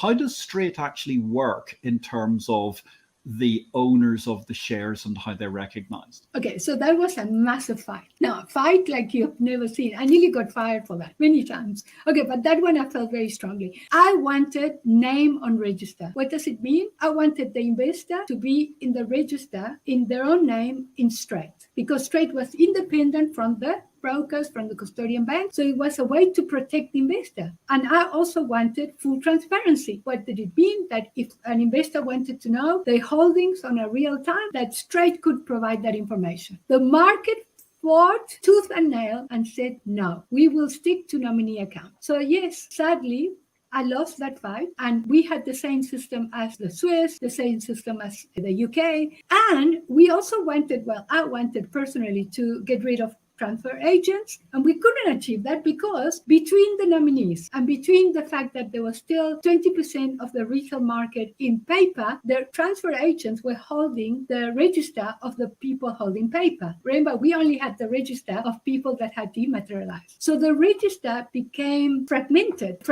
How does Strate actually work in terms of the owners of the shares and how they're recognized? Okay, so that was a massive fight. Now, a fight like you've never seen. I nearly got fired for that many times. Okay, but that one I felt very strongly. I wanted name on register. What does it mean? I wanted the investor to be in the register in their own name in Strate, because Strate was independent from the brokers, from the custodian bank. So it was a way to protect the investor. And I also wanted full transparency. What did it mean? That if an investor wanted to know their holdings on a real time, that Strate could provide that information. The market fought tooth and nail and said, no, we will stick to nominee account. So yes, sadly, I lost that fight, and we had the same system as the Swiss, the same system as the UK. And we also wanted, well, I wanted personally to get rid of transfer agents, and we couldn't achieve that because between the nominees and between the fact that there was still 20% of the retail market in paper, the transfer agents were holding the register of the people holding paper. Remember, we only had the register of people that had dematerialized. So the register became fragmented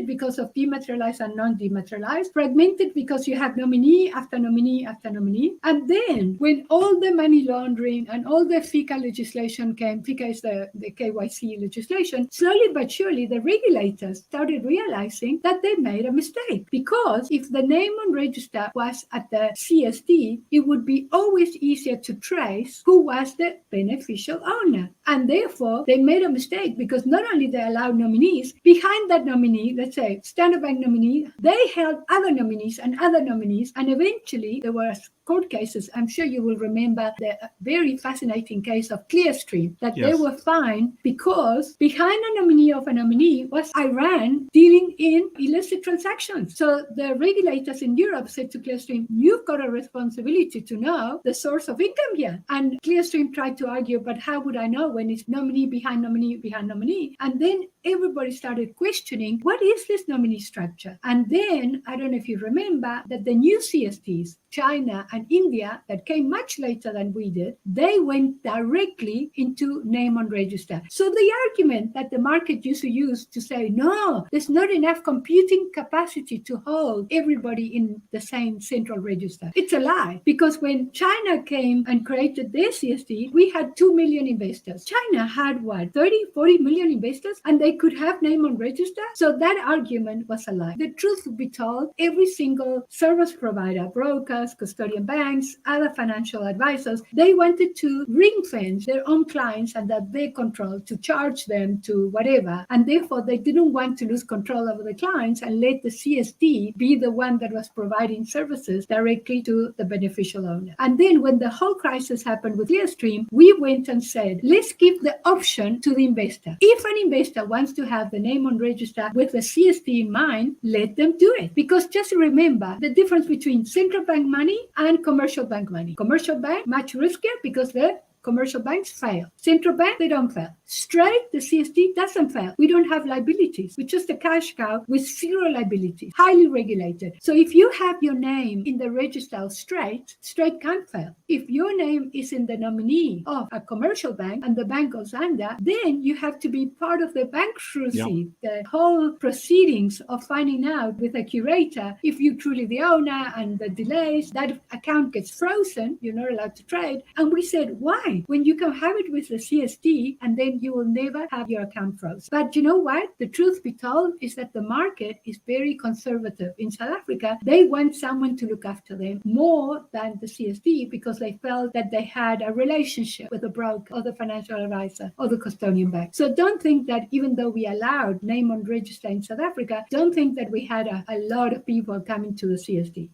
because of dematerialized and non-dematerialized, fragmented because you have nominee after nominee after nominee. And then when all the money laundering and all the FICA legislation came, FICA is the KYC legislation, slowly but surely the regulators started realizing that they made a mistake, because if the name on register was at the CSD, it would be always easier to trace who was the beneficial owner. And therefore, they made a mistake, because not only they allowed nominees, behind that nominee, let's say Standard Bank nominee, they held other nominees, and eventually there were court cases. I'm sure you will remember the very fascinating case of Clearstream, that they were fined because behind a nominee of a nominee was Iran dealing in illicit transactions. So the regulators in Europe said to Clearstream, you've got a responsibility to know the source of income here. And Clearstream tried to argue, but how would I know when it's nominee behind nominee behind nominee? And then everybody started questioning, what is this nominee structure? And then, I don't know if you remember, that the new CSDs, China and India, that came much later than we did, they went directly into name on register. So the argument that the market used to use to say, no, there's not enough computing capacity to hold everybody in the same central register, it's a lie. Because when China came and created their CSD, we had 2 million investors. China had what, 30, 40 million investors, and they could have name on register? So that argument was a lie. The truth be told, every single service provider, brokers, custodian banks, other financial advisors, they wanted to ring fence their own clients and that they control, to charge them to whatever. And therefore, they didn't want to lose control over the clients and let the CSD be the one that was providing services directly to the beneficial owner. And then when the whole crisis happened with Clearstream, we went and said, let's give the option to the investor. If an investor wants to have the name on register with the CSD in mind, let them do it. Because just remember the difference between central bank money and commercial bank money. Commercial bank, much riskier because the commercial banks fail. Central bank, they don't fail. Strate, the CSD, doesn't fail. We don't have liabilities. We're just a cash cow with zero liabilities, highly regulated. So if you have your name in the register of Strate, Strate can't fail. If your name is in the nominee of a commercial bank and the bank goes under, then you have to be part of the bankruptcy, the whole proceedings of finding out with a curator if you're truly the owner, and the delays, that account gets frozen, you're not allowed to trade. And we said, why? When you can have it with the CSD, and then you will never have your account frozen. But you know what? The truth be told is that the market is very conservative. In South Africa, they want someone to look after them more than the CSD, because they felt that they had a relationship with the broker or the financial advisor or the custodian bank. So don't think that even though we allowed name on register in South Africa, don't think that we had a lot of people coming to the CSD.